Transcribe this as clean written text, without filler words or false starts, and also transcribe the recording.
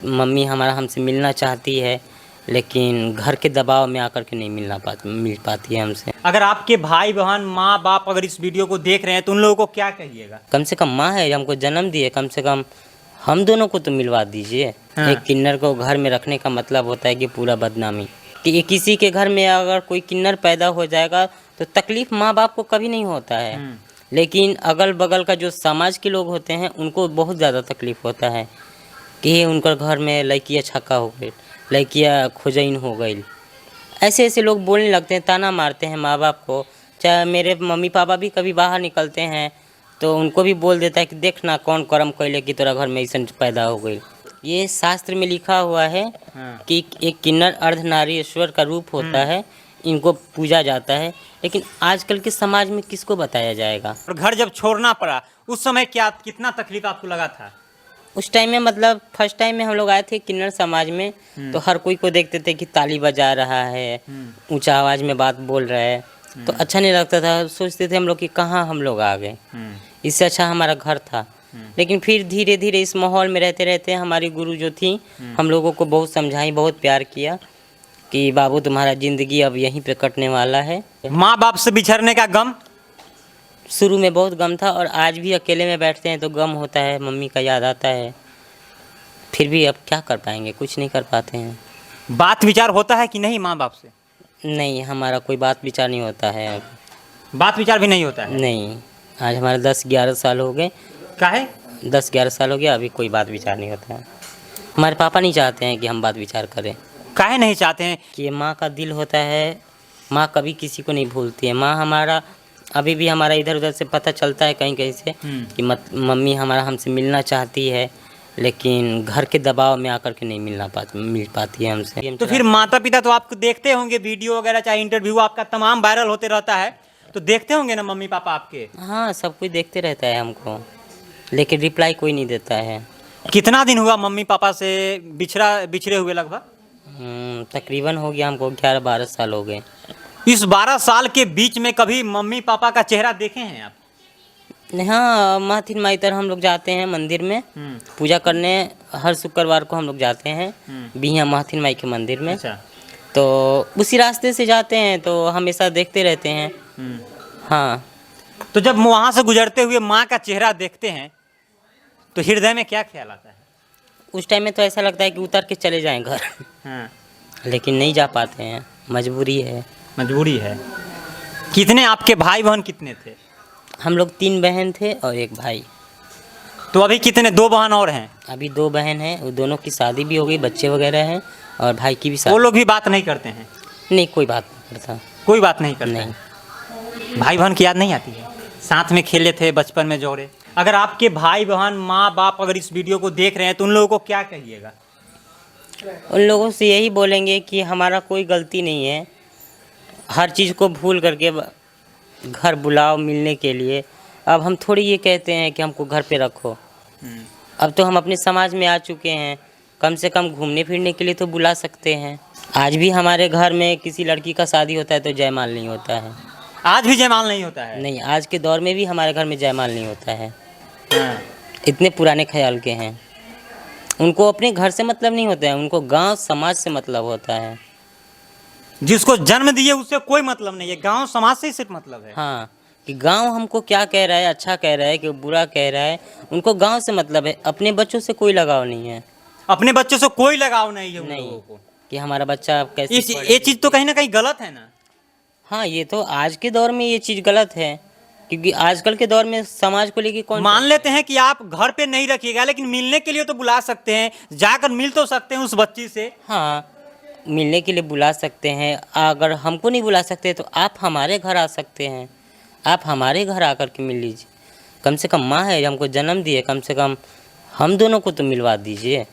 Mummy हमारा हमसे मिलना चाहती है, लेकिन घर के दबाव में आकर के नहीं मिल पाती है हमसे। अगर आपके भाई बहन माँ बाप अगर इस वीडियो को देख रहे हैं तो उन लोगों को क्या कहिएगा? कम से कम माँ है, हमको जन्म दी है, कम से कम हम दोनों को तो मिलवा दीजिए। हाँ। एक किन्नर को घर में रखने का मतलब होता है कि पूरा बदनामी, कि किसी के घर में अगर कोई किन्नर पैदा हो जाएगा तो तकलीफ माँ बाप को कभी नहीं होता है, लेकिन अगल बगल का जो समाज के लोग होते हैं उनको बहुत ज़्यादा तकलीफ होता है कि उनकर घर में लड़कियाँ छक्का हो गई, लड़कियाँ खोजइन हो गई। ऐसे ऐसे लोग बोलने लगते हैं, ताना मारते हैं माँ बाप को। चाहे मेरे मम्मी पापा भी कभी बाहर निकलते हैं तो उनको भी बोल देता है कि देखना कौन कर्म कैले कि तेरा घर में ऐसा पैदा हो गई। ये शास्त्र में लिखा हुआ है कि एक किन्नर अर्धनारीश्वर का रूप होता है, इनको पूजा जाता है, लेकिन आजकल के समाज में किसको बताया जाएगा। और घर जब छोड़ना पड़ा उस समय कितना तकलीफ आपको लगा था? उस टाइम में मतलब फर्स्ट टाइम में हम लोग आए थे किन्नर समाज में, तो हर कोई को देखते थे कि ताली बजा रहा है, ऊंचा आवाज़ में बात बोल रहा है, तो अच्छा नहीं लगता था। सोचते थे हम लोग कि कहाँ हम लोग आ गए, इससे अच्छा हमारा घर था। लेकिन फिर धीरे धीरे इस माहौल में रहते रहते हमारी गुरु जो थी हम लोगों को बहुत समझाई, बहुत प्यार किया कि बाबू तुम्हारा ज़िंदगी अब यहीं पे कटने वाला है। माँ बाप से बिछड़ने का गम शुरू में बहुत गम था और आज भी अकेले में बैठते हैं तो गम होता है, मम्मी का याद आता है। फिर भी अब क्या कर पाएंगे, कुछ नहीं कर पाते हैं। बात विचार होता है कि नहीं माँ बाप से? नहीं, हमारा कोई बात विचार नहीं होता है अब। बात विचार भी नहीं होता है? नहीं, आज हमारे 10-11 साल हो गए। काहे? 10-11 साल हो गया, अभी कोई बात विचार नहीं होता है। हमारे पापा नहीं चाहते हैं कि हम बात विचार करें। काहे नहीं चाहते हैं? कि ये माँ का दिल होता है, माँ कभी किसी को नहीं भूलती है। माँ हमारा अभी भी हमारा इधर उधर से पता चलता है कहीं कहीं से कि मम्मी हमारा हमसे मिलना चाहती है, लेकिन घर के दबाव में आकर के नहीं मिल पाती है हमसे। तो फिर माता पिता तो आपको देखते होंगे, वीडियो वगैरह चाहे इंटरव्यू आपका तमाम वायरल होते रहता है, तो देखते होंगे ना मम्मी पापा आपके? हाँ, सब कुछ देखते रहता है हमको, लेकिन रिप्लाई कोई नहीं देता है। कितना दिन हुआ मम्मी पापा से बिछड़े हुए? लगभग तकरीबन हो गया हमको 11-12 साल हो गए। इस 12 साल के बीच में कभी मम्मी पापा का चेहरा देखे हैं आप? हाँ, महथिन माई तरह हम लोग जाते हैं मंदिर में पूजा करने। हर शुक्रवार को हम लोग जाते हैं बिहिया महथिन माई के मंदिर में। अच्छा। तो उसी रास्ते से जाते हैं तो हमेशा देखते रहते हैं। हाँ। तो जब वहाँ से गुजरते हुए माँ का चेहरा देखते हैं तो हृदय में क्या ख्याल आता है? उस टाइम में तो ऐसा लगता है कि उतर के चले जाएं घर। लेकिन नहीं जा पाते हैं, मजबूरी है। मजबूरी है। कितने आपके भाई बहन कितने थे? हम लोग 3 बहन थे और 1 भाई। तो अभी कितने? 2 बहन और हैं? अभी 2 बहन हैं, वो दोनों की शादी भी हो गई, बच्चे वगैरह हैं, और भाई की भी शादी। वो लोग भी बात नहीं करते हैं? नहीं, कोई बात नहीं करता। कोई बात नहीं करता? नहीं। भाई बहन की याद नहीं आती है? साथ में खेले थे बचपन में जोड़े। अगर आपके भाई बहन माँ बाप अगर इस वीडियो को देख रहे हैं तो उन लोगों को क्या कहिएगा? उन लोगों से यही बोलेंगे कि हमारा कोई गलती नहीं है, हर चीज़ को भूल करके घर बुलाओ मिलने के लिए। अब हम थोड़ी ये कहते हैं कि हमको घर पे रखो। अब तो हम अपने समाज में आ चुके हैं, कम से कम घूमने फिरने के लिए तो बुला सकते हैं। आज भी हमारे घर में किसी लड़की का शादी होता है तो जयमाल नहीं होता है। आज भी जयमाल नहीं होता है? नहीं, आज के दौर में भी हमारे घर में जयमाल नहीं होता है। इतने पुराने ख्याल के हैं। उनको अपने घर से मतलब नहीं होता है, उनको गांव समाज से मतलब होता है। जिसको जन्म दिए उससे कोई मतलब नहीं है, गांव समाज से ही सिर्फ मतलब है। हाँ, कि गांव हमको क्या कह रहा है, अच्छा कह रहा है कि बुरा कह रहा है, उनको गांव से मतलब है, अपने बच्चों से कोई लगाव नहीं है। अपने बच्चों से कोई लगाव नहीं है उन नहीं, लोगों को कि हमारा बच्चा कैसे ये चीज़ तो कहीं ना कहीं गलत है ना? हाँ, ये तो आज के दौर में ये चीज़ गलत है, क्योंकि आजकल के दौर में समाज को लेके कौन मान लेते हैं कि आप घर पे नहीं रखिएगा, लेकिन मिलने के लिए तो बुला सकते हैं, जाकर मिल तो सकते हैं उस बच्ची से। हाँ, मिलने के लिए बुला सकते हैं। अगर हमको नहीं बुला सकते तो आप हमारे घर आ सकते हैं, आप हमारे घर आकर के मिल लीजिए। कम से कम माँ है, हमको जन्म दिए, कम से कम हम दोनों को तो मिलवा दीजिए।